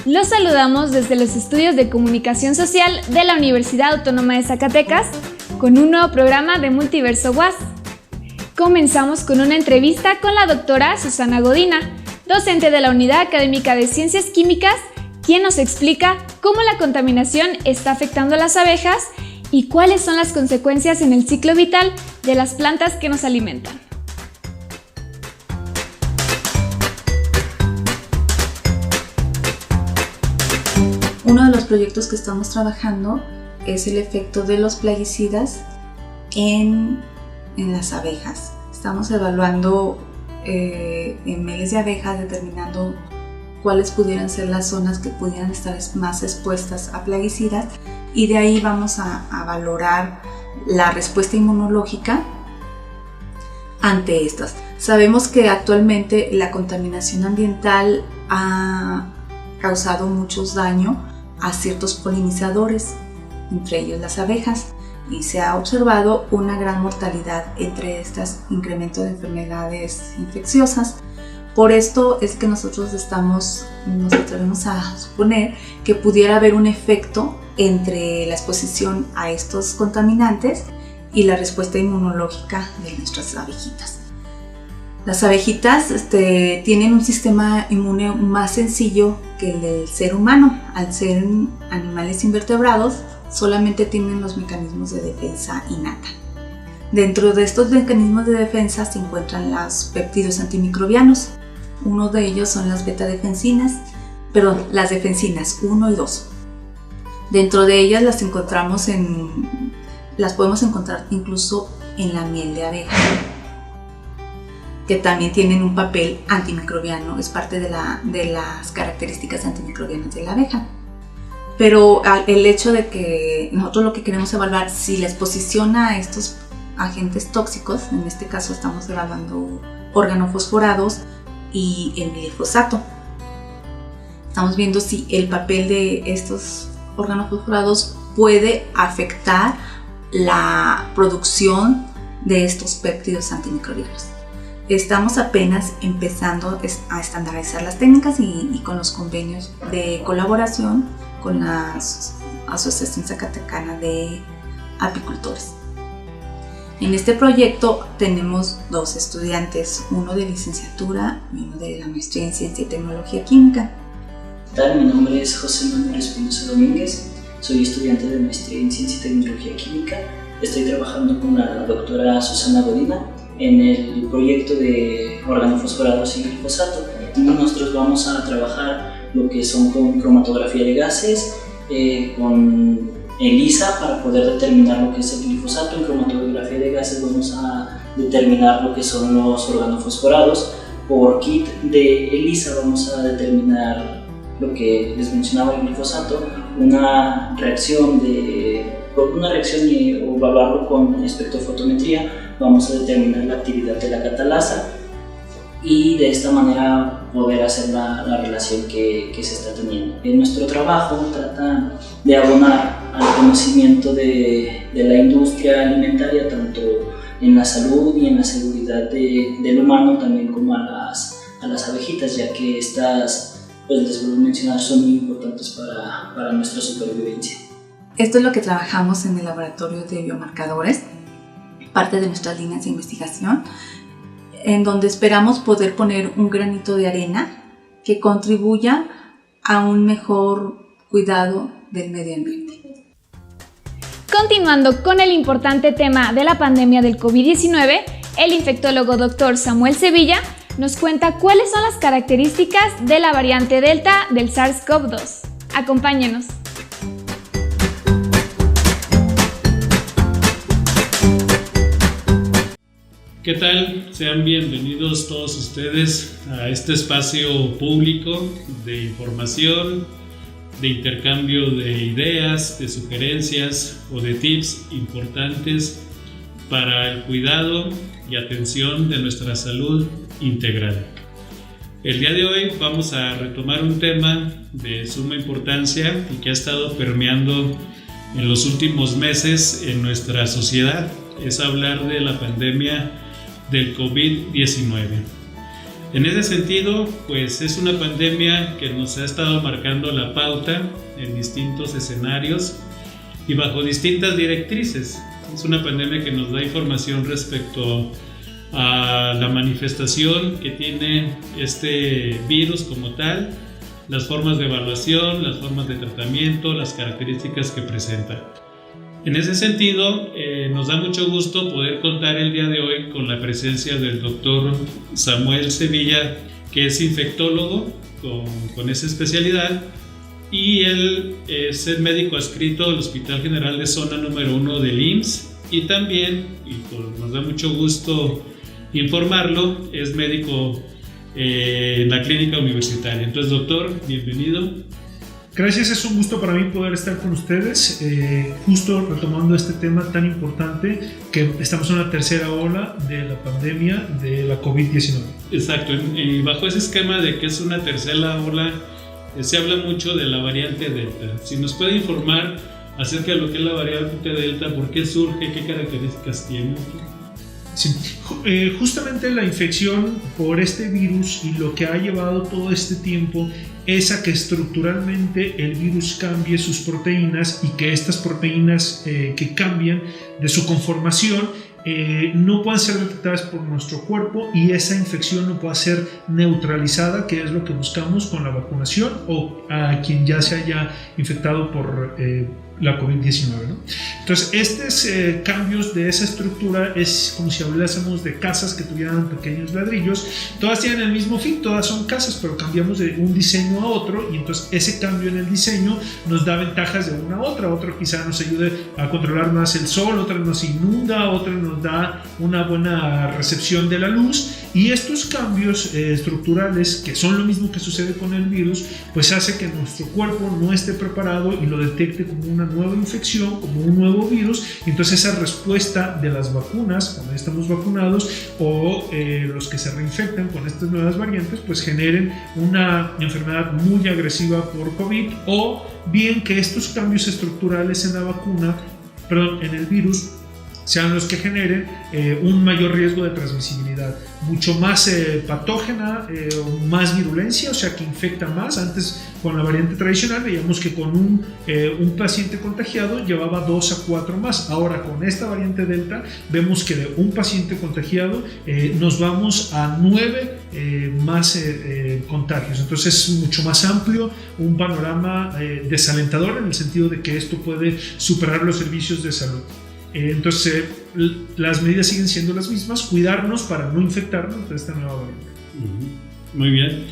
Los saludamos desde los estudios de comunicación social de la Universidad Autónoma de Zacatecas con un nuevo programa de Multiverso UAS. Comenzamos con una entrevista con la doctora Susana Godina, docente de la Unidad Académica de Ciencias Químicas, quien nos explica cómo la contaminación está afectando a las abejas y cuáles son las consecuencias en el ciclo vital de las plantas que nos alimentan. Uno de los proyectos que estamos trabajando es el efecto de los plaguicidas en las abejas. Estamos evaluando en mieles de abejas, determinando cuáles pudieran ser las zonas que pudieran estar más expuestas a plaguicidas, y de ahí vamos a valorar la respuesta inmunológica ante estas. Sabemos que actualmente la contaminación ambiental ha causado muchos daños a ciertos polinizadores, entre ellos las abejas, y se ha observado una gran mortalidad entre estas, incremento de enfermedades infecciosas. Por esto es que nos atrevemos a suponer que pudiera haber un efecto entre la exposición a estos contaminantes y la respuesta inmunológica de nuestras abejitas. Las abejitas tienen un sistema inmune más sencillo que el del ser humano. Al ser animales invertebrados, solamente tienen los mecanismos de defensa innata. Dentro de estos mecanismos de defensa se encuentran los péptidos antimicrobianos. Uno de ellos son las las defensinas 1 y 2. Dentro de ellas las podemos encontrar incluso en la miel de abeja, que también tienen un papel antimicrobiano, es parte de las características antimicrobianas de la abeja. Pero el hecho de que nosotros lo que queremos evaluar, si la exposición a estos agentes tóxicos, en este caso estamos evaluando organofosforados y el glifosato. Estamos viendo si el papel de estos organofosforados puede afectar la producción de estos péptidos antimicrobianos. Estamos apenas empezando a estandarizar las técnicas y con los convenios de colaboración con la Asociación Zacatecana de Apicultores. En este proyecto tenemos 2 estudiantes, uno de licenciatura y uno de la maestría en Ciencia y Tecnología Química. ¿Qué tal? Mi nombre es José Manuel Espinosa Domínguez, soy estudiante de maestría en Ciencia y Tecnología Química. Estoy trabajando con la doctora Susana Godina en el proyecto de organofosforados y glifosato. Nosotros vamos a trabajar lo que son con cromatografía de gases, con ELISA para poder determinar lo que es el glifosato. En cromatografía de gases vamos a determinar lo que son los organofosforados. Por kit de ELISA vamos a determinar lo que les mencionaba el glifosato, una reacción o evaluarlo con espectrofotometría. Vamos a determinar la actividad de la catalasa y de esta manera poder hacer la relación que se está teniendo. Nuestro trabajo trata de abonar al conocimiento de la industria alimentaria, tanto en la salud y en la seguridad del humano, también como a las abejitas, ya que estas, pues les vuelvo a mencionar, son muy importantes para nuestra supervivencia. Esto es lo que trabajamos en el laboratorio de biomarcadores, parte de nuestras líneas de investigación, en donde esperamos poder poner un granito de arena que contribuya a un mejor cuidado del medio ambiente. Continuando con el importante tema de la pandemia del COVID-19, el infectólogo Dr. Samuel Sevilla nos cuenta cuáles son las características de la variante Delta del SARS-CoV-2. Acompáñenos. ¿Qué tal? Sean bienvenidos todos ustedes a este espacio público de información, de intercambio de ideas, de sugerencias o de tips importantes para el cuidado y atención de nuestra salud integral. El día de hoy vamos a retomar un tema de suma importancia y que ha estado permeando en los últimos meses en nuestra sociedad. Es hablar de la pandemia del COVID-19. En ese sentido, pues es una pandemia que nos ha estado marcando la pauta en distintos escenarios y bajo distintas directrices. Es una pandemia que nos da información respecto a la manifestación que tiene este virus como tal, las formas de evaluación, las formas de tratamiento, las características que presenta. En ese sentido, nos da mucho gusto poder contar el día de hoy con la presencia del doctor Samuel Sevilla, que es infectólogo con esa especialidad, y él es el médico adscrito del Hospital General de Zona número 1 del IMSS, y también, nos da mucho gusto informarlo, es médico en la clínica universitaria. Entonces, doctor, bienvenido. Gracias, es un gusto para mí poder estar con ustedes, justo retomando este tema tan importante, que estamos en una tercera ola de la pandemia de la COVID-19. Exacto, y bajo ese esquema de que es una tercera ola, se habla mucho de la variante Delta. Si nos puede informar acerca de lo que es la variante Delta, por qué surge, qué características tiene. Sí. Justamente la infección por este virus y lo que ha llevado todo este tiempo es a que estructuralmente el virus cambie sus proteínas y que estas proteínas que cambian de su conformación no puedan ser detectadas por nuestro cuerpo y esa infección no pueda ser neutralizada, que es lo que buscamos con la vacunación o a quien ya se haya infectado por la COVID-19, ¿no? Entonces, estos cambios de esa estructura es como si hablásemos de casas que tuvieran pequeños ladrillos. Todas tienen el mismo fin, todas son casas, pero cambiamos de un diseño a otro, y entonces ese cambio en el diseño nos da ventajas de una a otra. Otro quizá nos ayude a controlar más el sol, otra nos inunda, otra nos da una buena recepción de la luz, y estos cambios estructurales, que son lo mismo que sucede con el virus, pues hace que nuestro cuerpo no esté preparado y lo detecte como una nueva infección, como un nuevo virus, y entonces esa respuesta de las vacunas, cuando estamos vacunados, o los que se reinfectan con estas nuevas variantes, pues generen una enfermedad muy agresiva por COVID, o bien que estos cambios estructurales en la vacuna, en el virus, sean los que generen un mayor riesgo de transmisibilidad, mucho más patógena, más virulencia, o sea que infecta más. Antes, con la variante tradicional, veíamos que con un paciente contagiado llevaba 2 a 4 más. Ahora, con esta variante Delta, vemos que de un paciente contagiado nos vamos a 9 más contagios. Entonces es mucho más amplio, un panorama desalentador en el sentido de que esto puede superar los servicios de salud. Entonces las medidas siguen siendo las mismas: cuidarnos para no infectarnos de esta nueva variante. Muy bien,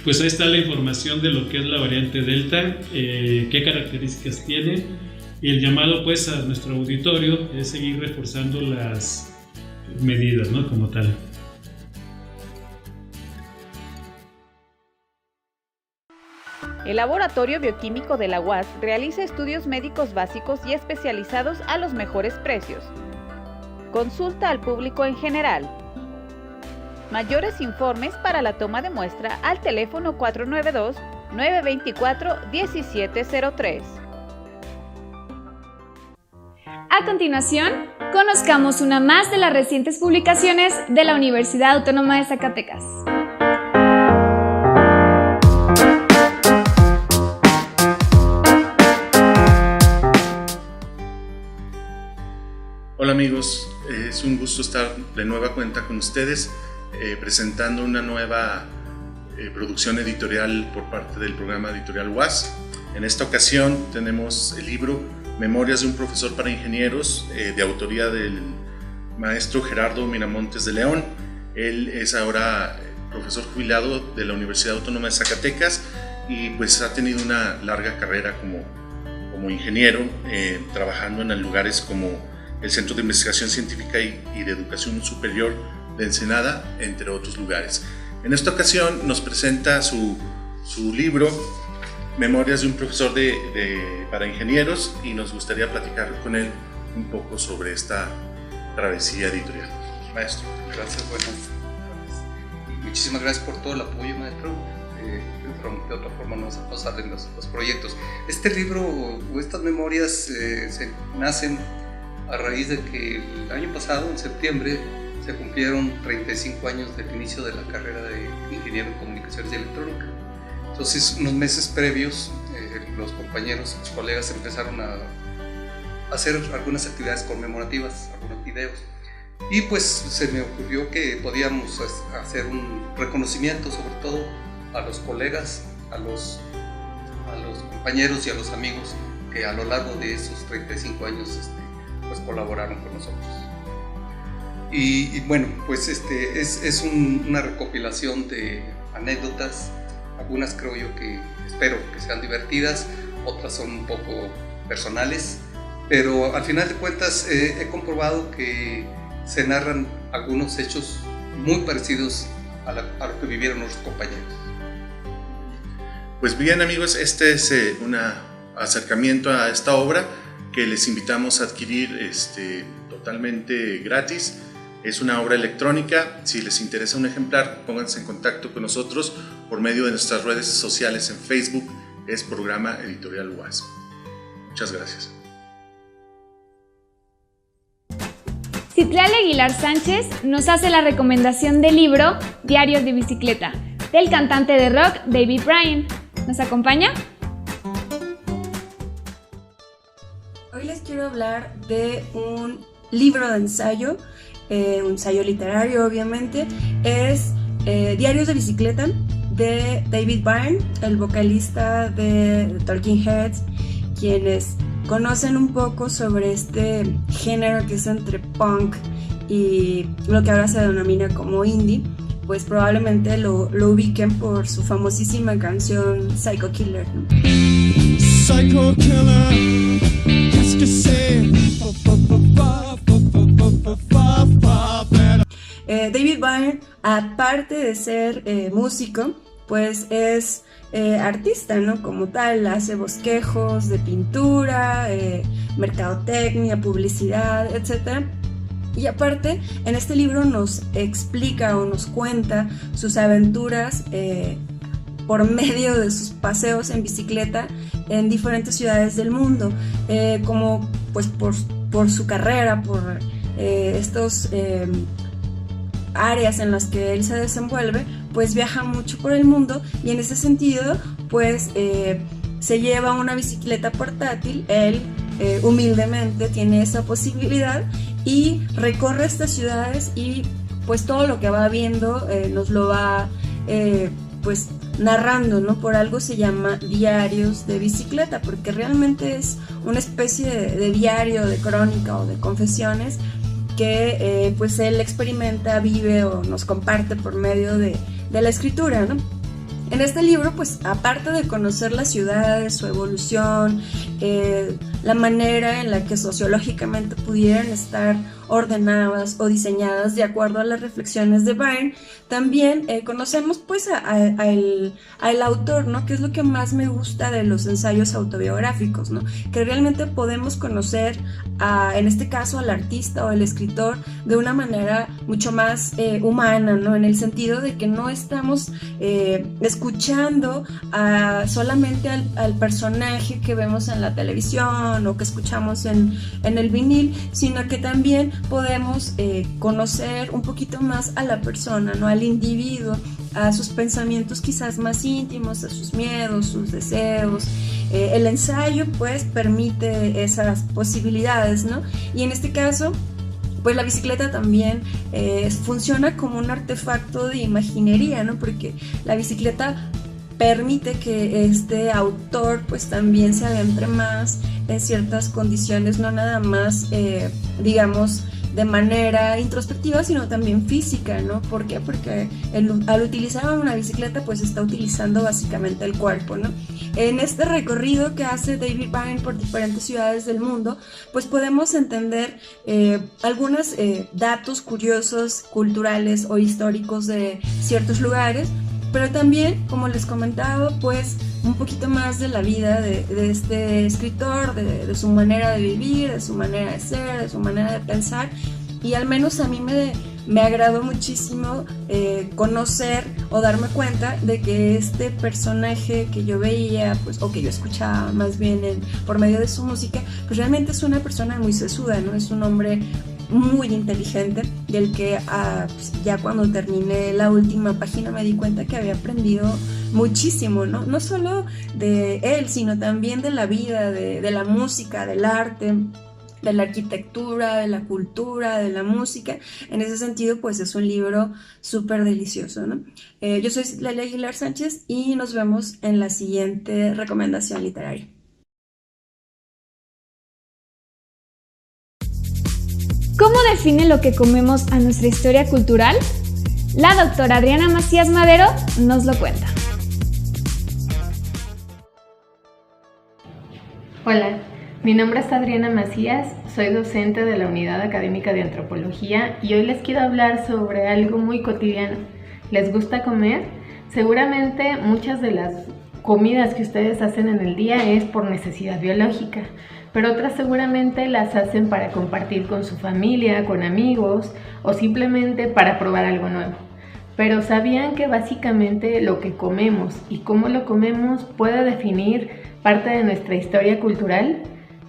pues ahí está la información de lo que es la variante Delta, qué características tiene, y el llamado pues a nuestro auditorio es seguir reforzando las medidas, ¿no?, como tal. El Laboratorio Bioquímico de la UAS realiza estudios médicos básicos y especializados a los mejores precios. Consulta al público en general. Mayores informes para la toma de muestra al teléfono 492-924-1703. A continuación, conozcamos una más de las recientes publicaciones de la Universidad Autónoma de Zacatecas. Hola amigos, es un gusto estar de nueva cuenta con ustedes presentando una nueva producción editorial por parte del programa editorial UAS. En esta ocasión tenemos el libro Memorias de un profesor para ingenieros, de autoría del maestro Gerardo Miramontes de León. Él es ahora profesor jubilado de la Universidad Autónoma de Zacatecas y pues ha tenido una larga carrera como ingeniero, trabajando en lugares como el Centro de Investigación Científica y de Educación Superior de Ensenada, entre otros lugares. En esta ocasión nos presenta su libro Memorias de un profesor para ingenieros, y nos gustaría platicar con él un poco sobre esta travesía editorial. Maestro. Gracias, buenas tardes. Muchísimas gracias por todo el apoyo, maestro. De otra forma no salen los proyectos. Este libro o estas memorias nacen a raíz de que el año pasado, en septiembre, se cumplieron 35 años del inicio de la carrera de ingeniero en comunicaciones y electrónica. Entonces, unos meses previos, los compañeros, los colegas empezaron a hacer algunas actividades conmemorativas, algunos videos. Y pues se me ocurrió que podíamos hacer un reconocimiento, sobre todo a los colegas, a los compañeros y a los amigos que a lo largo de esos 35 años pues colaboraron con nosotros. Y bueno, pues es una recopilación de anécdotas, algunas creo yo que espero que sean divertidas, otras son un poco personales, pero al final de cuentas he comprobado que se narran algunos hechos muy parecidos a lo que vivieron nuestros compañeros. Pues bien, amigos, este es un acercamiento a esta obra que les invitamos a adquirir totalmente gratis. Es una obra electrónica. Si les interesa un ejemplar, pónganse en contacto con nosotros por medio de nuestras redes sociales en Facebook. Es Programa Editorial UAS. Muchas gracias. Citlali Aguilar Sánchez nos hace la recomendación del libro Diarios de Bicicleta, del cantante de rock David Byrne. ¿Nos acompaña? Hoy les quiero hablar de un libro de ensayo, un ensayo literario obviamente. Es Diarios de Bicicleta de David Byrne, el vocalista de Talking Heads. Quienes conocen un poco sobre este género que es entre punk y lo que ahora se denomina como indie, pues probablemente lo ubiquen por su famosísima canción Psycho Killer, ¿no? Psycho Killer, qu'est-ce que c'est? David Byrne, aparte de ser músico, pues es artista, ¿no? Como tal, hace bosquejos de pintura, mercadotecnia, publicidad, etc. Y aparte, en este libro nos explica o nos cuenta sus aventuras por medio de sus paseos en bicicleta en diferentes ciudades del mundo, como pues por su carrera, por estos áreas en las que él se desenvuelve, pues viaja mucho por el mundo y en ese sentido pues se lleva una bicicleta portátil. Él humildemente tiene esa posibilidad y recorre estas ciudades y pues todo lo que va viendo nos lo va pues narrando, ¿no? Por algo se llama Diarios de Bicicleta, porque realmente es una especie de diario, de crónica o de confesiones que pues él experimenta, vive o nos comparte por medio de la escritura, ¿no? En este libro, pues aparte de conocer las ciudades, su evolución, la manera en la que sociológicamente pudieran estar ordenadas o diseñadas de acuerdo a las reflexiones de Byrne, también conocemos pues al autor, ¿no? Que es lo que más me gusta de los ensayos autobiográficos, ¿no? Que realmente podemos conocer en este caso al artista o al escritor de una manera mucho más humana, ¿no? En el sentido de que no estamos escuchando solamente al personaje que vemos en la televisión o que escuchamos en el vinil, sino que también podemos conocer un poquito más a la persona, ¿no? Al individuo, a sus pensamientos quizás más íntimos, a sus miedos, sus deseos. El ensayo pues permite esas posibilidades, ¿no? Y en este caso pues la bicicleta también funciona como un artefacto de imaginería, ¿no? Porque la bicicleta permite que este autor pues también se adentre más en ciertas condiciones, no nada más digamos de manera introspectiva, sino también física, ¿no? ¿Por qué? Porque al utilizar una bicicleta pues está utilizando básicamente el cuerpo, ¿no? En este recorrido que hace David Byrne por diferentes ciudades del mundo, pues podemos entender algunos datos curiosos, culturales o históricos de ciertos lugares, pero también, como les comentaba, pues un poquito más de la vida de este escritor, de su manera de vivir, de su manera de ser, de su manera de pensar. Y al menos a mí me agradó muchísimo conocer o darme cuenta de que este personaje que yo veía, pues, o que yo escuchaba más bien por medio de su música, pues realmente es una persona muy sesuda, ¿no? Es un hombre muy inteligente, del que pues, ya cuando terminé la última página me di cuenta que había aprendido muchísimo, ¿no? No solo de él, sino también de la vida, de la música, del arte, de la arquitectura, de la cultura, de la música. En ese sentido, pues es un libro súper delicioso, ¿no? Yo soy Citlali Aguilar Sánchez y nos vemos en la siguiente recomendación literaria. ¿Cómo define lo que comemos a nuestra historia cultural? La doctora Adriana Macías Madero nos lo cuenta. Hola, mi nombre es Adriana Macías, soy docente de la Unidad Académica de Antropología y hoy les quiero hablar sobre algo muy cotidiano. ¿Les gusta comer? Seguramente muchas de las comidas que ustedes hacen en el día es por necesidad biológica, pero otras seguramente las hacen para compartir con su familia, con amigos o simplemente para probar algo nuevo. Pero ¿sabían que básicamente lo que comemos y cómo lo comemos puede definir parte de nuestra historia cultural?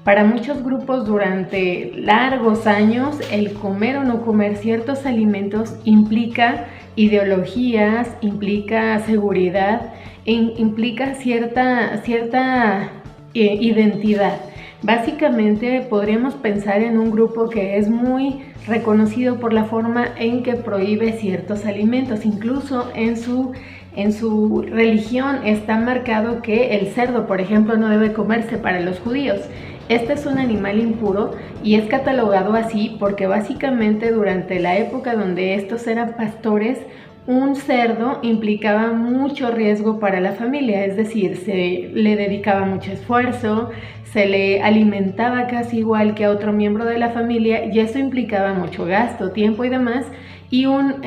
Para muchos grupos durante largos años el comer o no comer ciertos alimentos implica ideologías, implica seguridad, implica cierta identidad. Básicamente podríamos pensar en un grupo que es muy reconocido por la forma en que prohíbe ciertos alimentos. Incluso en su religión está marcado que el cerdo, por ejemplo, no debe comerse para los judíos. Este es un animal impuro y es catalogado así porque básicamente durante la época donde estos eran pastores, un cerdo implicaba mucho riesgo para la familia, es decir, se le dedicaba mucho esfuerzo, se le alimentaba casi igual que a otro miembro de la familia y eso implicaba mucho gasto, tiempo y demás, y un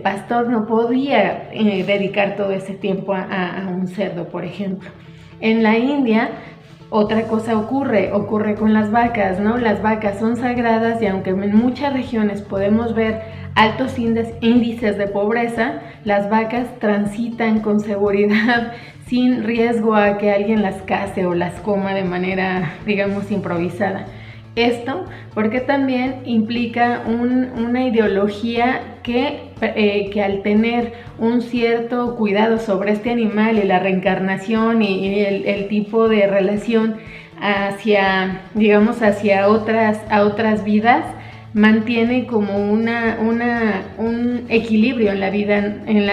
pastor no podía dedicar todo ese tiempo a un cerdo, por ejemplo. En la India otra cosa ocurre con las vacas, ¿no? Las vacas son sagradas y aunque en muchas regiones podemos ver altos índices de pobreza, las vacas transitan con seguridad sin riesgo a que alguien las case o las coma de manera, digamos, improvisada. Esto porque también implica una ideología que al tener un cierto cuidado sobre este animal y la reencarnación y el tipo de relación hacia otras vidas, mantiene como un equilibrio en la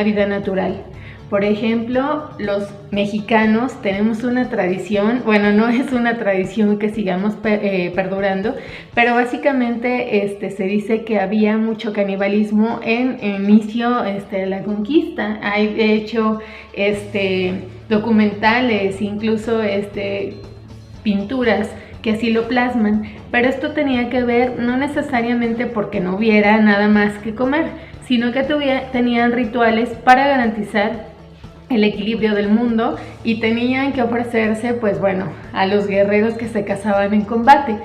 vida natural. Por ejemplo, los mexicanos tenemos una tradición, bueno, no es una tradición que sigamos perdurando, pero básicamente se dice que había mucho canibalismo en inicio de la conquista. Hay de hecho documentales, incluso pinturas que así lo plasman, pero esto tenía que ver no necesariamente porque no hubiera nada más que comer, sino que tenían rituales para garantizar el equilibrio del mundo y tenían que ofrecerse, pues bueno, a los guerreros que se cazaban en combate.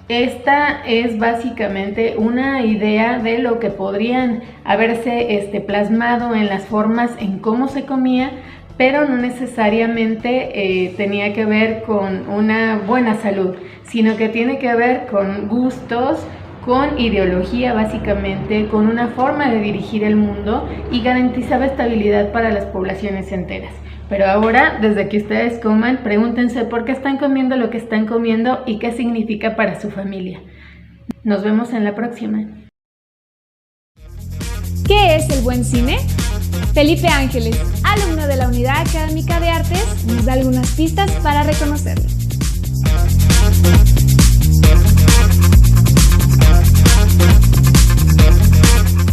Esta es básicamente una idea de lo que podrían haberse plasmado en las formas en cómo se comía, pero no necesariamente tenía que ver con una buena salud, sino que tiene que ver con gustos, con ideología básicamente, con una forma de dirigir el mundo y garantizaba estabilidad para las poblaciones enteras. Pero ahora, desde que ustedes coman, pregúntense por qué están comiendo lo que están comiendo y qué significa para su familia. Nos vemos en la próxima. ¿Qué es el buen cine? Felipe Ángeles, alumno de la Unidad Académica de Artes, nos da algunas pistas para reconocerlo.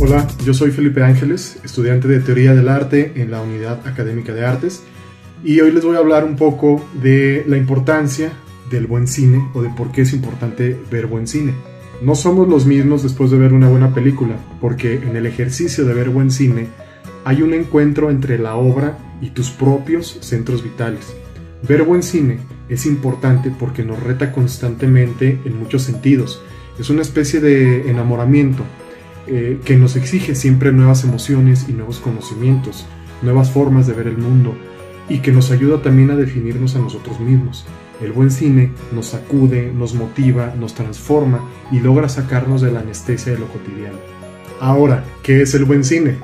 Hola, yo soy Felipe Ángeles, estudiante de Teoría del Arte en la Unidad Académica de Artes, y hoy les voy a hablar un poco de la importancia del buen cine o de por qué es importante ver buen cine. No somos los mismos después de ver una buena película, porque en el ejercicio de ver buen cine hay un encuentro entre la obra y tus propios centros vitales. Ver buen cine es importante porque nos reta constantemente en muchos sentidos. Es una especie de enamoramiento que nos exige siempre nuevas emociones y nuevos conocimientos, nuevas formas de ver el mundo y que nos ayuda también a definirnos a nosotros mismos. El buen cine nos sacude, nos motiva, nos transforma y logra sacarnos de la anestesia de lo cotidiano. Ahora, ¿qué es el buen cine?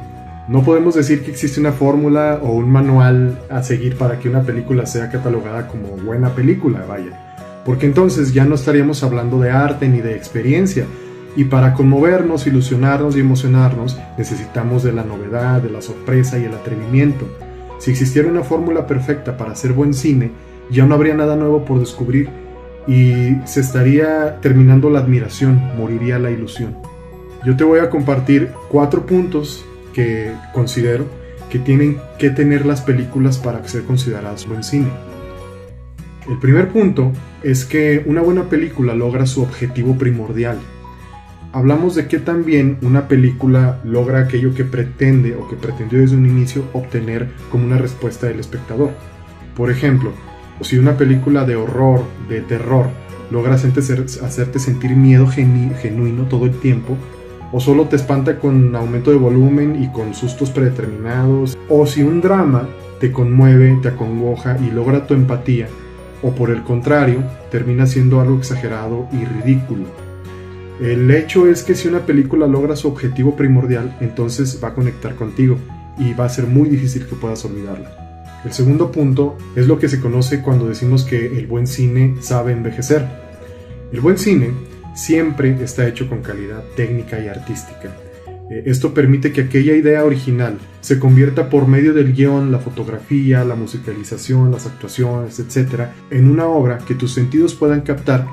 No podemos decir que existe una fórmula o un manual a seguir para que una película sea catalogada como buena película, vaya. Porque entonces ya no estaríamos hablando de arte ni de experiencia. Y para conmovernos, ilusionarnos y emocionarnos, necesitamos de la novedad, de la sorpresa y el atrevimiento. Si existiera una fórmula perfecta para hacer buen cine, ya no habría nada nuevo por descubrir y se estaría terminando la admiración, moriría la ilusión. Yo te voy a compartir 4 puntos que considero que tienen que tener las películas para ser consideradas buen cine. El primer punto es que una buena película logra su objetivo primordial. Hablamos de que también una película logra aquello que pretende o que pretendió desde un inicio obtener como una respuesta del espectador. Por ejemplo, si una película de horror, de terror, logra hacerte sentir miedo genuino todo el tiempo, o solo te espanta con aumento de volumen y con sustos predeterminados, o si un drama te conmueve, te acongoja y logra tu empatía, o por el contrario, termina siendo algo exagerado y ridículo. El hecho es que si una película logra su objetivo primordial, entonces va a conectar contigo y va a ser muy difícil que puedas olvidarla. El segundo punto es lo que se conoce cuando decimos que el buen cine sabe envejecer. El buen cine siempre está hecho con calidad técnica y artística. Esto permite que aquella idea original se convierta por medio del guión, la fotografía, la musicalización, las actuaciones, etc., en una obra que tus sentidos puedan captar,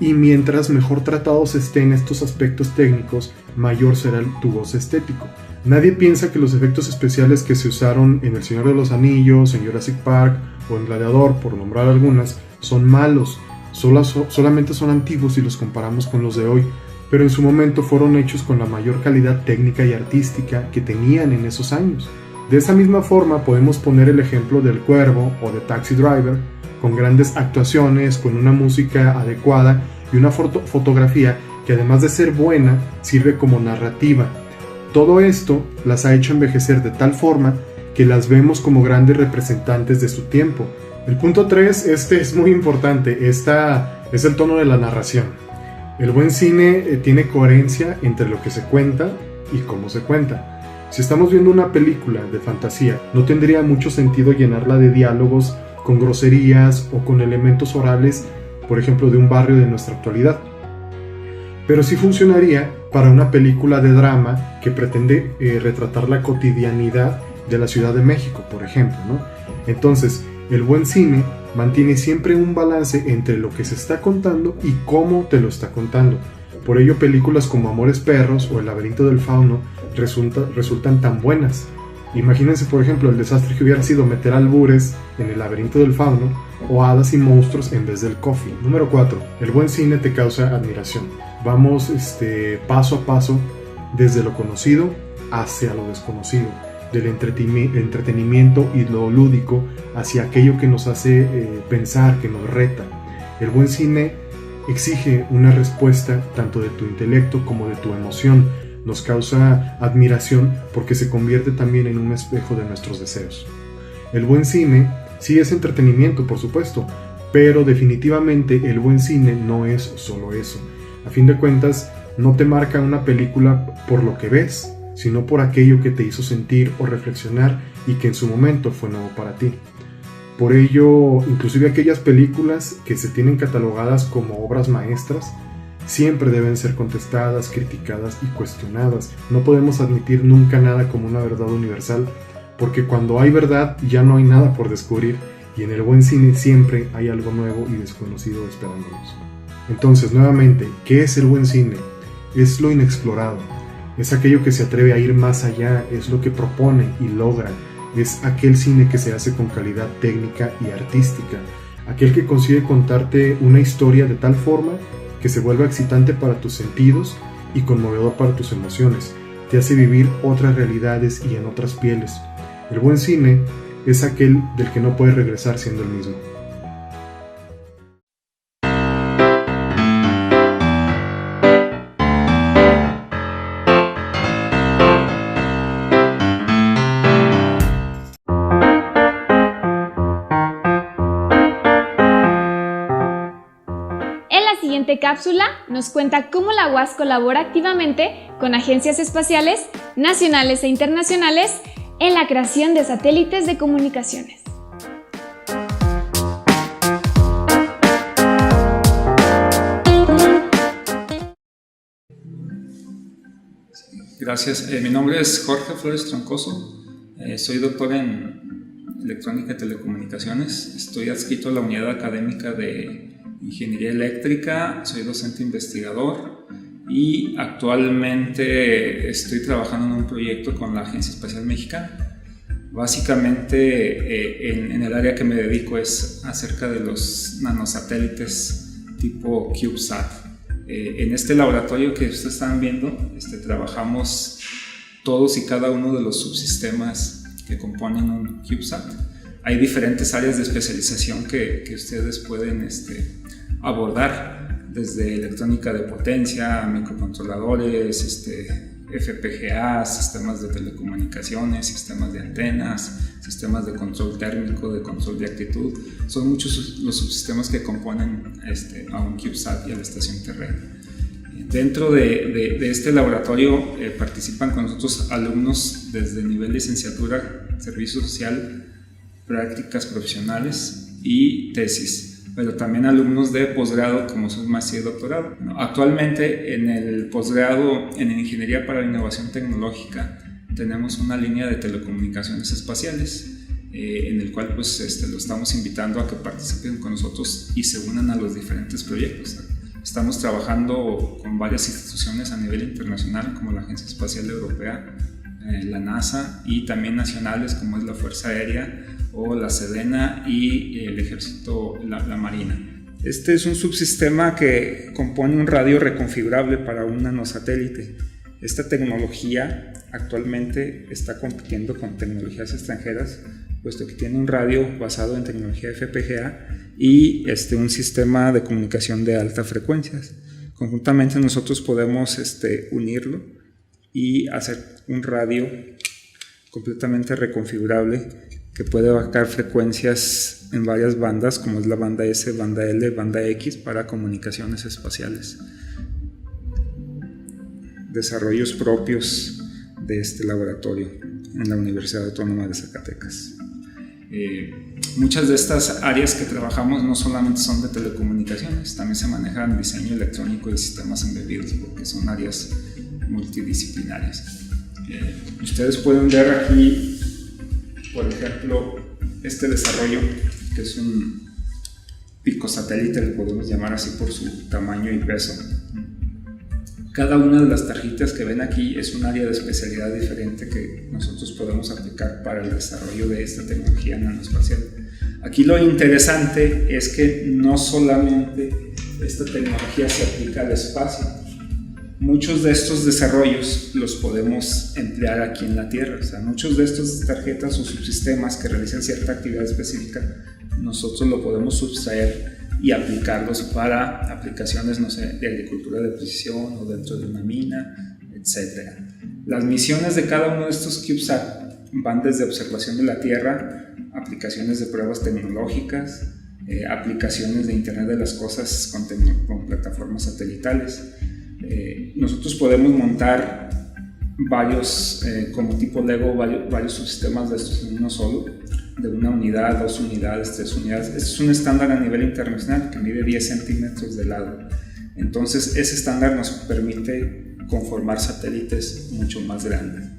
y mientras mejor tratados estén estos aspectos técnicos, mayor será tu goce estético. Nadie piensa que los efectos especiales que se usaron en El Señor de los Anillos, en Jurassic Park o en Gladiador, por nombrar algunas, son malos. Solamente son antiguos si los comparamos con los de hoy, pero en su momento fueron hechos con la mayor calidad técnica y artística que tenían en esos años. De esa misma forma podemos poner el ejemplo del Cuervo o de Taxi Driver, con grandes actuaciones, con una música adecuada y una fotografía que además de ser buena, sirve como narrativa. Todo esto las ha hecho envejecer de tal forma que las vemos como grandes representantes de su tiempo. El punto 3, es muy importante, es el tono de la narración. El buen cine tiene coherencia entre lo que se cuenta y cómo se cuenta. Si estamos viendo una película de fantasía, no tendría mucho sentido llenarla de diálogos con groserías o con elementos orales, por ejemplo, de un barrio de nuestra actualidad. Pero sí funcionaría para una película de drama que pretende retratar la cotidianidad de la Ciudad de México, por ejemplo, ¿no? Entonces, el buen cine mantiene siempre un balance entre lo que se está contando y cómo te lo está contando. Por ello, películas como Amores Perros o El Laberinto del Fauno resultan tan buenas. Imagínense, por ejemplo, el desastre que hubiera sido meter albures en El Laberinto del Fauno o hadas y monstruos en vez del coffee. Número 4. El buen cine te causa admiración. Vamos paso a paso desde lo conocido hacia lo desconocido, del entretenimiento y lo lúdico hacia aquello que nos hace pensar, que nos reta. El buen cine exige una respuesta tanto de tu intelecto como de tu emoción. Nos causa admiración porque se convierte también en un espejo de nuestros deseos. El buen cine sí es entretenimiento, por supuesto, pero definitivamente el buen cine no es solo eso. A fin de cuentas, no te marca una película por lo que ves, sino por aquello que te hizo sentir o reflexionar y que en su momento fue nuevo para ti. Por ello, inclusive aquellas películas que se tienen catalogadas como obras maestras, siempre deben ser contestadas, criticadas y cuestionadas. No podemos admitir nunca nada como una verdad universal, porque cuando hay verdad ya no hay nada por descubrir, y en el buen cine siempre hay algo nuevo y desconocido esperándonos. Entonces, nuevamente, ¿qué es el buen cine? Es lo inexplorado, es aquello que se atreve a ir más allá, es lo que propone y logra, es aquel cine que se hace con calidad técnica y artística, aquel que consigue contarte una historia de tal forma que se vuelva excitante para tus sentidos y conmovedor para tus emociones, te hace vivir otras realidades y en otras pieles. El buen cine es aquel del que no puedes regresar siendo el mismo. siguiente cápsula nos cuenta cómo la UAS colabora activamente con agencias espaciales nacionales e internacionales en la creación de satélites de comunicaciones. Gracias. Mi nombre es Jorge Flores Troncoso. Soy doctor en electrónica y telecomunicaciones. Estoy adscrito a la unidad académica de ingeniería eléctrica. Soy docente investigador y actualmente estoy trabajando en un proyecto con la Agencia Espacial Mexicana. Básicamente en el área que me dedico es acerca de los nanosatélites tipo CubeSat. En este laboratorio que ustedes están viendo, trabajamos todos y cada uno de los subsistemas que componen un CubeSat. Hay diferentes áreas de especialización que ustedes pueden abordar, desde electrónica de potencia, microcontroladores, FPGA, sistemas de telecomunicaciones, sistemas de antenas, sistemas de control térmico, de control de actitud. Son muchos los subsistemas que componen a un CubeSat y a la estación terrena. Dentro de este laboratorio participan con nosotros alumnos desde nivel licenciatura, servicio social, prácticas profesionales y tesis, pero también alumnos de posgrado como son maestría y doctorado. Actualmente en el posgrado en Ingeniería para la Innovación Tecnológica tenemos una línea de telecomunicaciones espaciales en el cual pues, lo estamos invitando a que participen con nosotros y se unan a los diferentes proyectos. Estamos trabajando con varias instituciones a nivel internacional como la Agencia Espacial Europea, la NASA, y también nacionales como es la Fuerza Aérea o la Sedena y el Ejército, la Marina. Este es un subsistema que compone un radio reconfigurable para un nanosatélite. Esta tecnología actualmente está compitiendo con tecnologías extranjeras, puesto que tiene un radio basado en tecnología FPGA y un sistema de comunicación de alta frecuencia. Conjuntamente nosotros podemos unirlo y hacer un radio completamente reconfigurable que puede abarcar frecuencias en varias bandas, como es la banda S, banda L, banda X, para comunicaciones espaciales. Desarrollos propios de este laboratorio en la Universidad Autónoma de Zacatecas. Muchas de estas áreas que trabajamos no solamente son de telecomunicaciones, también se manejan diseño electrónico y sistemas embebidos, porque son áreas multidisciplinarias. Ustedes pueden ver aquí, por ejemplo, este desarrollo, que es un picosatélite, le podemos llamar así por su tamaño y peso. Cada una de las tarjetas que ven aquí es un área de especialidad diferente que nosotros podemos aplicar para el desarrollo de esta tecnología nanoespacial. Aquí lo interesante es que no solamente esta tecnología se aplica al espacio. Muchos de estos desarrollos los podemos emplear aquí en la Tierra. O sea, muchos de estas tarjetas o subsistemas que realizan cierta actividad específica, nosotros lo podemos subtraer y aplicarlos para aplicaciones, no sé, de agricultura de precisión o dentro de una mina, etc. Las misiones de cada uno de estos CubeSat van desde observación de la Tierra, aplicaciones de pruebas tecnológicas, aplicaciones de Internet de las Cosas con plataformas satelitales. Nosotros podemos montar varios, como tipo Lego, varios subsistemas de estos en uno solo, de una unidad, 2 unidades, 3 unidades. Este es un estándar a nivel internacional que mide 10 centímetros de lado. Entonces ese estándar nos permite conformar satélites mucho más grandes.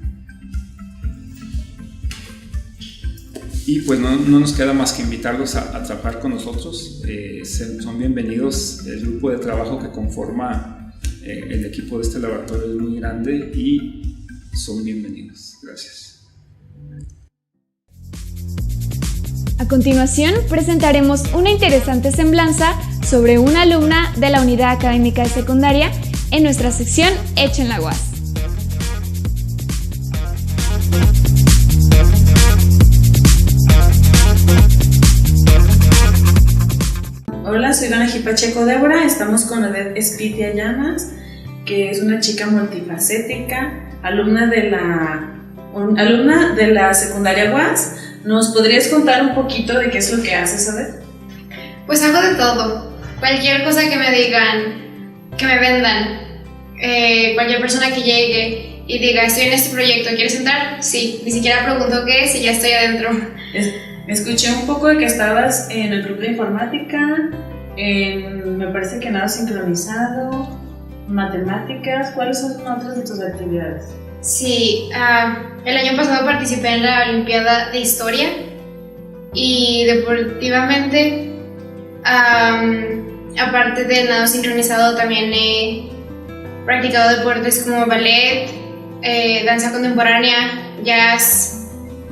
Y pues no nos queda más que invitarlos a trabajar con nosotros. Son bienvenidos. El grupo de trabajo que conforma el equipo de este laboratorio es muy grande y son bienvenidos. Gracias. A continuación, presentaremos una interesante semblanza sobre una alumna de la Unidad Académica de Secundaria en nuestra sección Hecho en la UAS. Hola, soy Dana Pacheco Débora, estamos con Odette Espitia Llamas, que es una chica multifacética, alumna de la secundaria UAS. ¿Nos podrías contar un poquito de qué es lo que haces, Odette? Pues hago de todo. cualquier cosa que me digan, que me vendan, cualquier persona que llegue y diga, estoy en este proyecto, ¿quieres entrar? Sí, ni siquiera pregunto qué es y ya estoy adentro. Escuché un poco de que estabas en el grupo de informática, me parece que nada sincronizado, matemáticas. ¿Cuáles son otras de tus actividades? Sí, el año pasado participé en la Olimpiada de Historia y deportivamente, aparte del nado sincronizado, también he practicado deportes como ballet, danza contemporánea, jazz.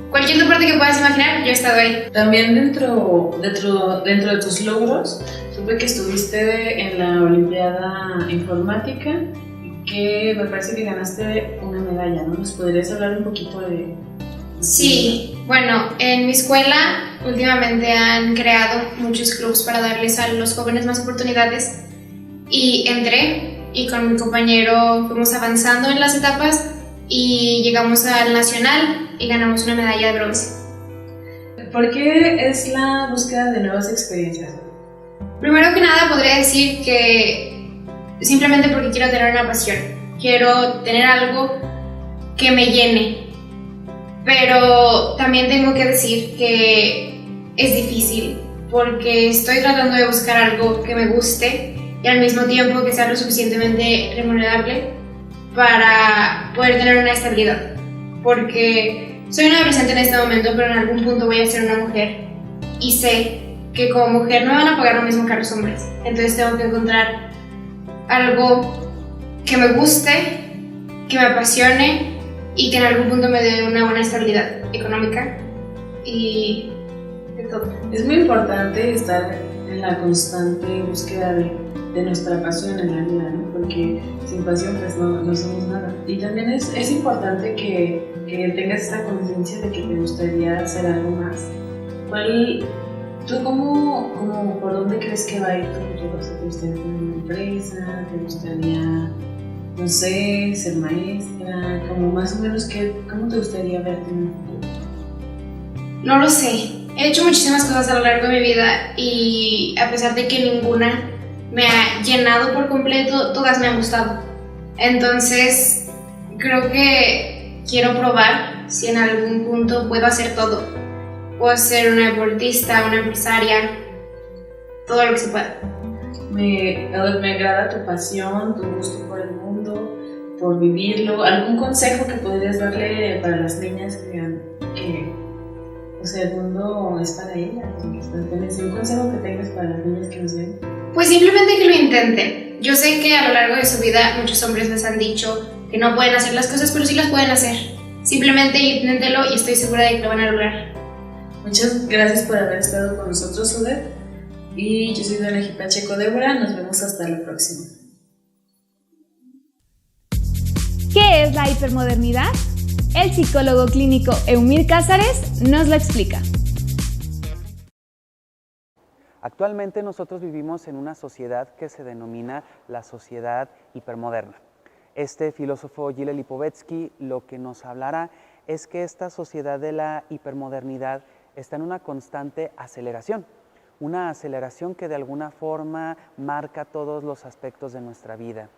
Cualquier deporte que puedas imaginar, yo he estado ahí. También dentro de tus logros, supe que estuviste en la Olimpiada Informática y que me parece que ganaste una medalla, ¿no? ¿Nos podrías hablar un poquito de...? Sí, bueno, en mi escuela últimamente han creado muchos clubs para darles a los jóvenes más oportunidades y entré y con mi compañero fuimos avanzando en las etapas y llegamos al nacional y ganamos una medalla de bronce. ¿Por qué es la búsqueda de nuevas experiencias? Primero que nada podría decir que simplemente porque quiero tener una pasión, quiero tener algo que me llene, pero también tengo que decir que es difícil porque estoy tratando de buscar algo que me guste y al mismo tiempo que sea lo suficientemente remunerable para poder tener una estabilidad, porque soy una adolescente en este momento, pero en algún punto voy a ser una mujer y sé que como mujer no me van a pagar lo mismo que a los hombres, entonces tengo que encontrar algo que me guste, que me apasione y que en algún punto me dé una buena estabilidad económica y de todo. Es muy importante estar en la constante búsqueda de nuestra pasión en la vida, ¿no? Porque sin pasión pues no somos nada. Y también es importante que tengas esta conciencia de que te gustaría hacer algo más. ¿Tú por dónde crees que va a ir tu futuro? ¿Te gustaría tener una empresa? ¿Te gustaría, no sé, ser maestra? Como más o menos, ¿cómo te gustaría verte en un futuro? No lo sé. He hecho muchísimas cosas a lo largo de mi vida y a pesar de que ninguna me ha llenado por completo, todas me han gustado. Entonces, creo que quiero probar si en algún punto puedo hacer todo. Puedo ser una deportista, una empresaria, todo lo que se pueda. Me agrada tu pasión, tu gusto por el mundo, por vivirlo. ¿Algún consejo que podrías darle para las niñas que o sea, el mundo es para ellas? ¿Un consejo que tengas para las niñas que nos ven? Pues simplemente que lo intenten. Yo sé que a lo largo de su vida muchos hombres les han dicho que no pueden hacer las cosas, pero sí las pueden hacer. Simplemente inténtelo y estoy segura de que lo van a lograr. Muchas gracias por haber estado con nosotros, Odette. Y yo soy Dana Jipacheco Débora. Nos vemos hasta la próxima. ¿Qué es la hipermodernidad? El psicólogo clínico Eumir Cázares nos lo explica. Actualmente nosotros vivimos en una sociedad que se denomina la sociedad hipermoderna. Este filósofo Gilles Lipovetsky lo que nos hablará es que esta sociedad de la hipermodernidad está en una constante aceleración, una aceleración que de alguna forma marca todos los aspectos de nuestra vida.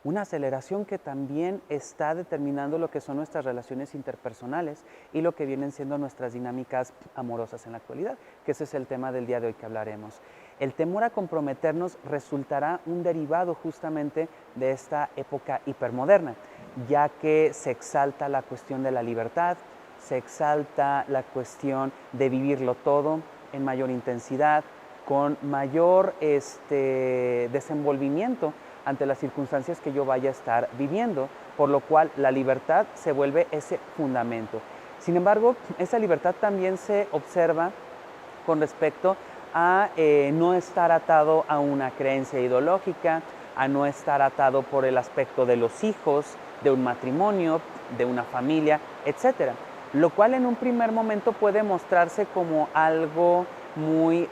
Una aceleración que también está determinando lo que son nuestras relaciones interpersonales y lo que vienen siendo nuestras dinámicas amorosas en la actualidad, que ese es el tema del día de hoy que hablaremos. El temor a comprometernos resultará un derivado justamente de esta época hipermoderna, ya que se exalta la cuestión de la libertad, se exalta la cuestión de vivirlo todo en mayor intensidad, con mayor desenvolvimiento ante las circunstancias que yo vaya a estar viviendo, por lo cual la libertad se vuelve ese fundamento. Sin embargo, esa libertad también se observa con respecto a no estar atado a una creencia ideológica, a no estar atado por el aspecto de los hijos, de un matrimonio, de una familia, etc. Lo cual en un primer momento puede mostrarse como algo muy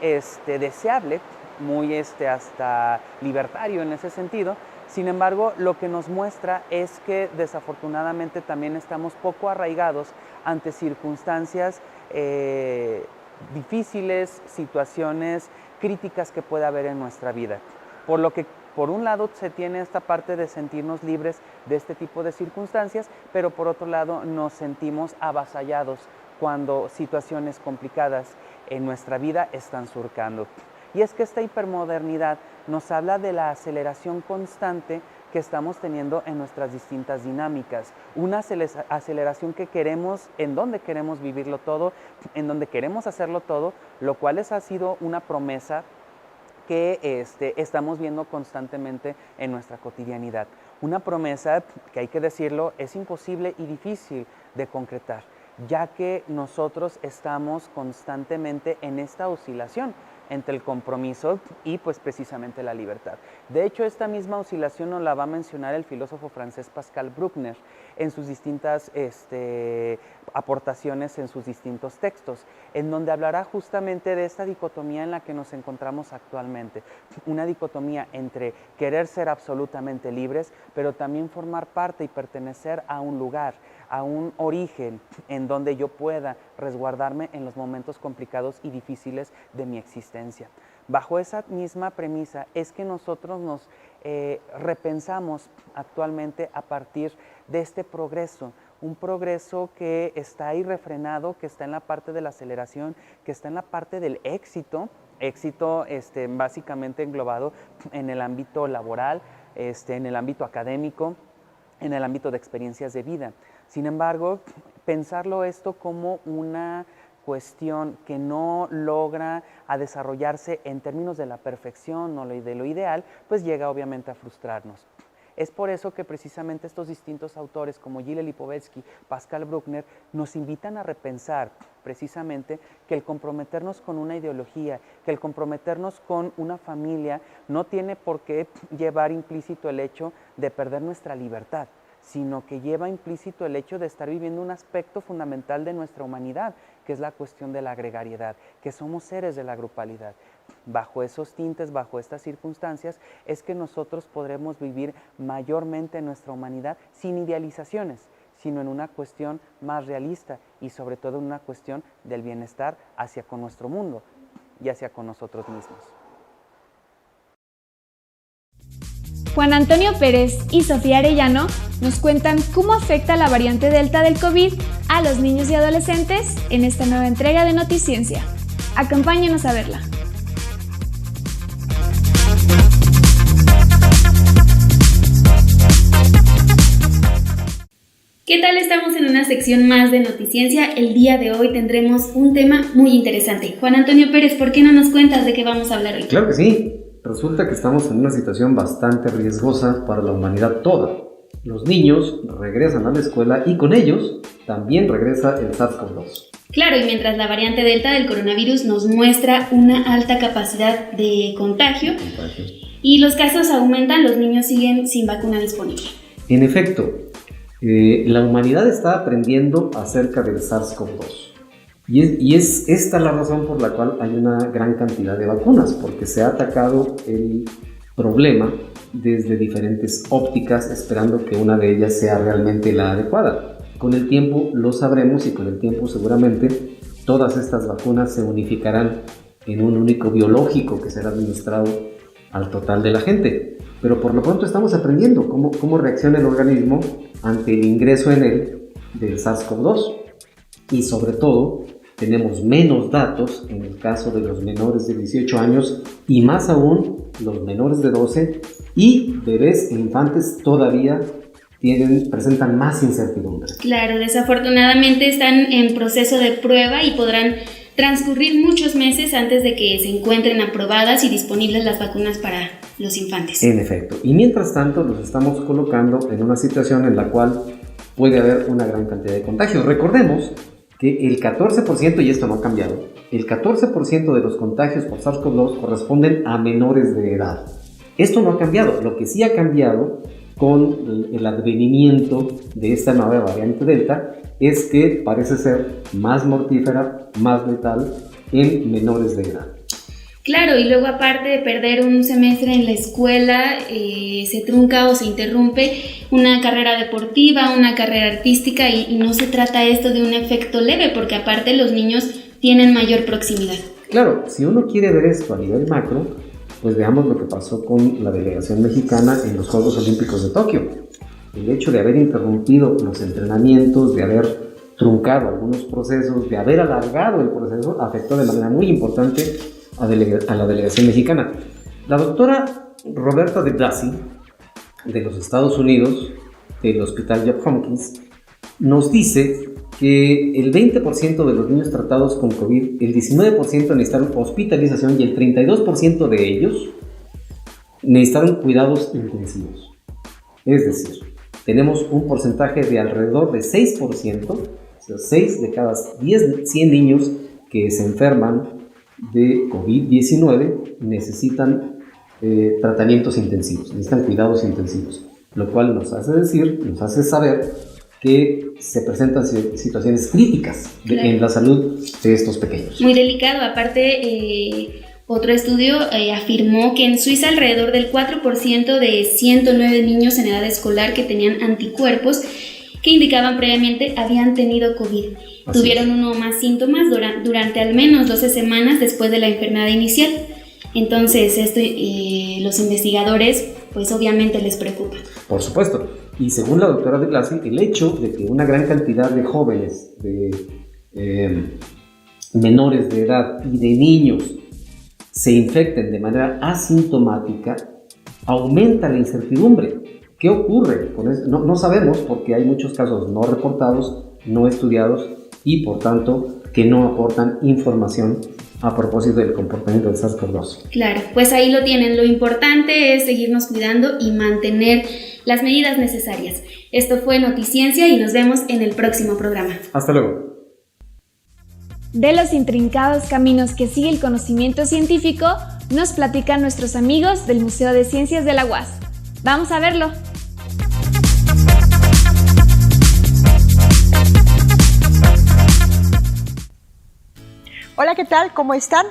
deseable, muy hasta libertario en ese sentido. Sin embargo, lo que nos muestra es que desafortunadamente también estamos poco arraigados ante circunstancias difíciles, situaciones críticas que pueda haber en nuestra vida. Por lo que, por un lado, se tiene esta parte de sentirnos libres de este tipo de circunstancias, pero por otro lado nos sentimos avasallados cuando situaciones complicadas en nuestra vida están surcando. Y es que esta hipermodernidad nos habla de la aceleración constante que estamos teniendo en nuestras distintas dinámicas. Una aceleración que queremos, en donde queremos vivirlo todo, en donde queremos hacerlo todo, lo cual ha sido una promesa que estamos viendo constantemente en nuestra cotidianidad. Una promesa que, hay que decirlo, es imposible y difícil de concretar, ya que nosotros estamos constantemente en esta oscilación entre el compromiso y pues precisamente la libertad. De hecho, esta misma oscilación nos la va a mencionar el filósofo francés Pascal Bruckner en sus distintas aportaciones en sus distintos textos, en donde hablará justamente de esta dicotomía en la que nos encontramos actualmente. Una dicotomía entre querer ser absolutamente libres, pero también formar parte y pertenecer a un lugar, a un origen en donde yo pueda resguardarme en los momentos complicados y difíciles de mi existencia. Bajo esa misma premisa es que nosotros nos repensamos actualmente a partir de este progreso, un progreso que está irrefrenado, que está en la parte de la aceleración, que está en la parte del éxito básicamente englobado en el ámbito laboral, en el ámbito académico, en el ámbito de experiencias de vida. Sin embargo, pensarlo esto como una cuestión que no logra a desarrollarse en términos de la perfección o de lo ideal, pues llega obviamente a frustrarnos. Es por eso que precisamente estos distintos autores como Gilles Lipovetsky, Pascal Bruckner, nos invitan a repensar precisamente que el comprometernos con una ideología, que el comprometernos con una familia no tiene por qué llevar implícito el hecho de perder nuestra libertad, sino que lleva implícito el hecho de estar viviendo un aspecto fundamental de nuestra humanidad, que es la cuestión de la gregariedad, que somos seres de la grupalidad. Bajo esos tintes, bajo estas circunstancias, es que nosotros podremos vivir mayormente nuestra humanidad sin idealizaciones, sino en una cuestión más realista y sobre todo en una cuestión del bienestar hacia con nuestro mundo y hacia con nosotros mismos. Juan Antonio Pérez y Sofía Arellano nos cuentan cómo afecta la variante Delta del COVID a los niños y adolescentes en esta nueva entrega de Noticiencia. Acompáñenos a verla. ¿Qué tal? Estamos en una sección más de Noticiencia. El día de hoy tendremos un tema muy interesante. Juan Antonio Pérez, ¿por qué no nos cuentas de qué vamos a hablar hoy? Claro que sí. Resulta que estamos en una situación bastante riesgosa para la humanidad toda. Los niños regresan a la escuela y con ellos también regresa el SARS-CoV-2. Claro, y mientras la variante Delta del coronavirus nos muestra una alta capacidad de contagio y los casos aumentan, los niños siguen sin vacuna disponible. En efecto, la humanidad está aprendiendo acerca del SARS-CoV-2. Y es esta la razón por la cual hay una gran cantidad de vacunas, porque se ha atacado el problema desde diferentes ópticas, esperando que una de ellas sea realmente la adecuada. Con el tiempo lo sabremos y con el tiempo seguramente todas estas vacunas se unificarán en un único biológico que será administrado al total de la gente. Pero por lo pronto estamos aprendiendo cómo reacciona el organismo ante el ingreso en él del SARS-CoV-2 y sobre todo tenemos menos datos en el caso de los menores de 18 años y más aún los menores de 12 y bebés e infantes todavía presentan más incertidumbre. Claro, desafortunadamente están en proceso de prueba y podrán transcurrir muchos meses antes de que se encuentren aprobadas y disponibles las vacunas para los infantes. En efecto, y mientras tanto los estamos colocando en una situación en la cual puede haber una gran cantidad de contagios. Recordemos que el 14%, y esto no ha cambiado, el 14% de los contagios por SARS-CoV-2 corresponden a menores de edad. Esto no ha cambiado. Lo que sí ha cambiado con el advenimiento de esta nueva variante Delta es que parece ser más mortífera, más letal en menores de edad. Claro, y luego aparte de perder un semestre en la escuela, se trunca o se interrumpe una carrera deportiva, una carrera artística y no se trata esto de un efecto leve, porque aparte los niños tienen mayor proximidad. Claro, si uno quiere ver esto a nivel macro, pues veamos lo que pasó con la delegación mexicana en los Juegos Olímpicos de Tokio. El hecho de haber interrumpido los entrenamientos, de haber truncado algunos procesos, de haber alargado el proceso, afectó de manera muy importante a la delegación mexicana. La doctora Roberta de Blasi, de los Estados Unidos, del Hospital Johns Hopkins, nos dice que el 20% de los niños tratados con COVID, el 19% necesitaron hospitalización y el 32% de ellos necesitaron cuidados intensivos. Es decir, tenemos un porcentaje de alrededor de 6%, o sea, 6 de cada 100 niños que se enferman de COVID-19 necesitan tratamientos intensivos, necesitan cuidados intensivos, lo cual nos hace saber que se presentan situaciones críticas en la salud de estos pequeños. Muy delicado. Aparte, otro estudio afirmó que en Suiza alrededor del 4% de 109 niños en edad escolar que tenían anticuerpos que indicaban previamente habían tenido COVID. Tuvieron uno o más síntomas durante al menos 12 semanas después de la enfermedad inicial. Entonces, esto los investigadores, pues obviamente les preocupa. Por supuesto. Y según la doctora de Blasi, el hecho de que una gran cantidad de jóvenes, de menores de edad y de niños se infecten de manera asintomática, aumenta la incertidumbre. ¿Qué ocurre con eso? No sabemos, porque hay muchos casos no reportados, no estudiados y por tanto que no aportan información a propósito del comportamiento del SARS-CoV-2. Claro, pues ahí lo tienen. Lo importante es seguirnos cuidando y mantener las medidas necesarias. Esto fue Noticiencia y nos vemos en el próximo programa. Hasta luego. De los intrincados caminos que sigue el conocimiento científico, nos platican nuestros amigos del Museo de Ciencias de la UAS. Vamos a verlo. Hola, ¿qué tal? ¿Cómo están?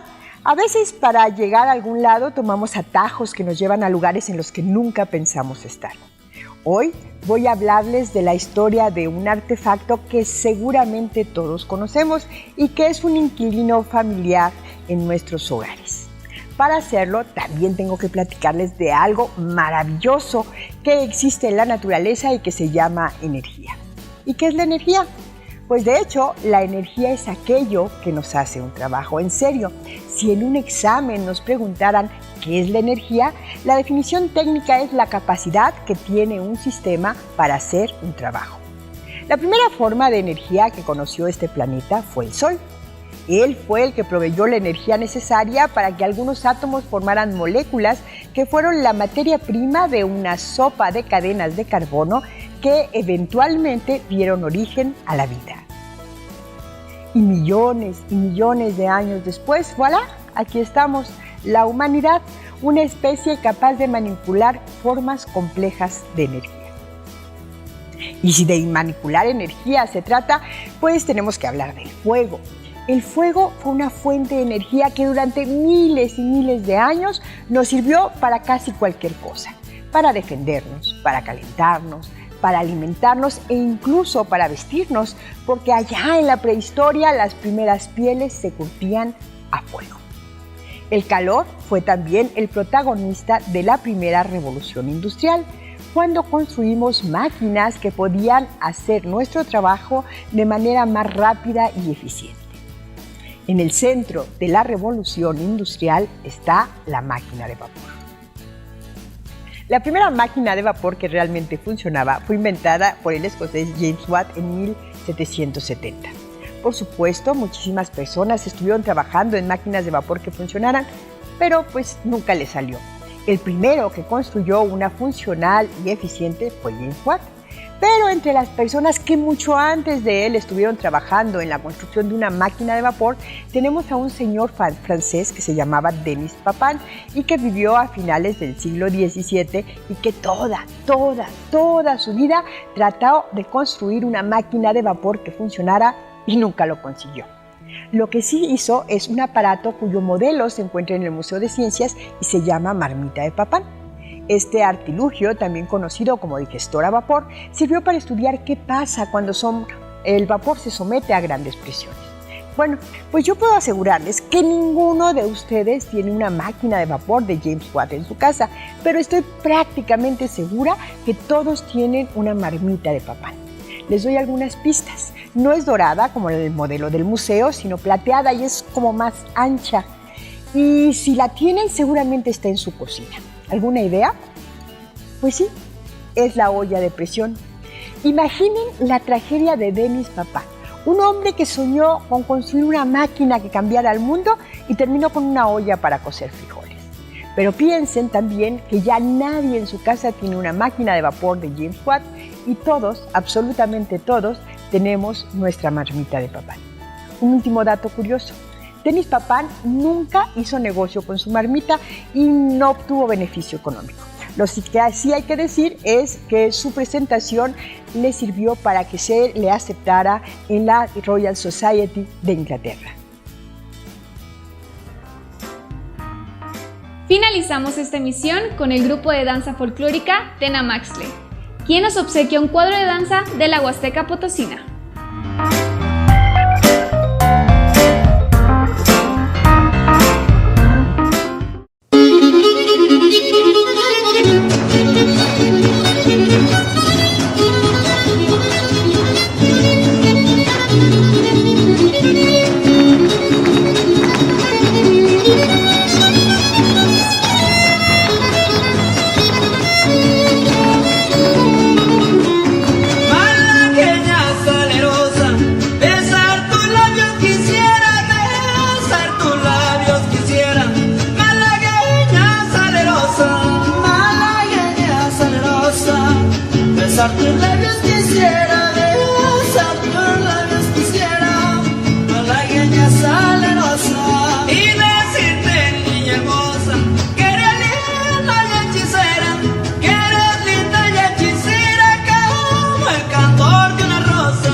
A veces para llegar a algún lado tomamos atajos que nos llevan a lugares en los que nunca pensamos estar. Hoy voy a hablarles de la historia de un artefacto que seguramente todos conocemos y que es un inquilino familiar en nuestros hogares. Para hacerlo, también tengo que platicarles de algo maravilloso que existe en la naturaleza y que se llama energía. ¿Y qué es la energía? Pues de hecho, la energía es aquello que nos hace un trabajo. En serio, si en un examen nos preguntaran qué es la energía, la definición técnica es la capacidad que tiene un sistema para hacer un trabajo. La primera forma de energía que conoció este planeta fue el Sol. Él fue el que proveyó la energía necesaria para que algunos átomos formaran moléculas que fueron la materia prima de una sopa de cadenas de carbono que eventualmente dieron origen a la vida. Y millones de años después, voilà, aquí estamos, la humanidad, una especie capaz de manipular formas complejas de energía. Y si de manipular energía se trata, pues tenemos que hablar del fuego. El fuego fue una fuente de energía que durante miles y miles de años nos sirvió para casi cualquier cosa, para defendernos, para calentarnos, para alimentarnos e incluso para vestirnos, porque allá en la prehistoria las primeras pieles se curtían a fuego. El calor fue también el protagonista de la primera revolución industrial, cuando construimos máquinas que podían hacer nuestro trabajo de manera más rápida y eficiente. En el centro de la revolución industrial está la máquina de vapor. La primera máquina de vapor que realmente funcionaba fue inventada por el escocés James Watt en 1770. Por supuesto, muchísimas personas estuvieron trabajando en máquinas de vapor que funcionaran, pero pues nunca le salió. El primero que construyó una funcional y eficiente fue James Watt. Pero entre las personas que mucho antes de él estuvieron trabajando en la construcción de una máquina de vapor, tenemos a un señor francés que se llamaba Denis Papin y que vivió a finales del siglo XVII y que toda su vida trató de construir una máquina de vapor que funcionara y nunca lo consiguió. Lo que sí hizo es un aparato cuyo modelo se encuentra en el Museo de Ciencias y se llama marmita de Papin. Este artilugio, también conocido como digestor a vapor, sirvió para estudiar qué pasa cuando el vapor se somete a grandes presiones. Bueno, pues yo puedo asegurarles que ninguno de ustedes tiene una máquina de vapor de James Watt en su casa, pero estoy prácticamente segura que todos tienen una marmita de papá. Les doy algunas pistas. No es dorada como el modelo del museo, sino plateada y es como más ancha. Y si la tienen, seguramente está en su cocina. ¿Alguna idea? Pues sí, es la olla de presión. Imaginen la tragedia de Denis Papin, un hombre que soñó con construir una máquina que cambiara el mundo y terminó con una olla para cocer frijoles. Pero piensen también que ya nadie en su casa tiene una máquina de vapor de James Watt y todos, absolutamente todos, tenemos nuestra marmita de Papin. Un último dato curioso. Denis Papin nunca hizo negocio con su marmita y no obtuvo beneficio económico. Lo que sí hay que decir es que su presentación le sirvió para que se le aceptara en la Royal Society de Inglaterra. Finalizamos esta emisión con el grupo de danza folclórica Tena Maxle, quien nos obsequia un cuadro de danza de la Huasteca Potosina. Besar tus labios quisiera, besar tus labios quisiera, malagueña salerosa, y decirte, niña hermosa, que eres linda y hechicera, que eres linda y hechicera, como el cantor de una rosa.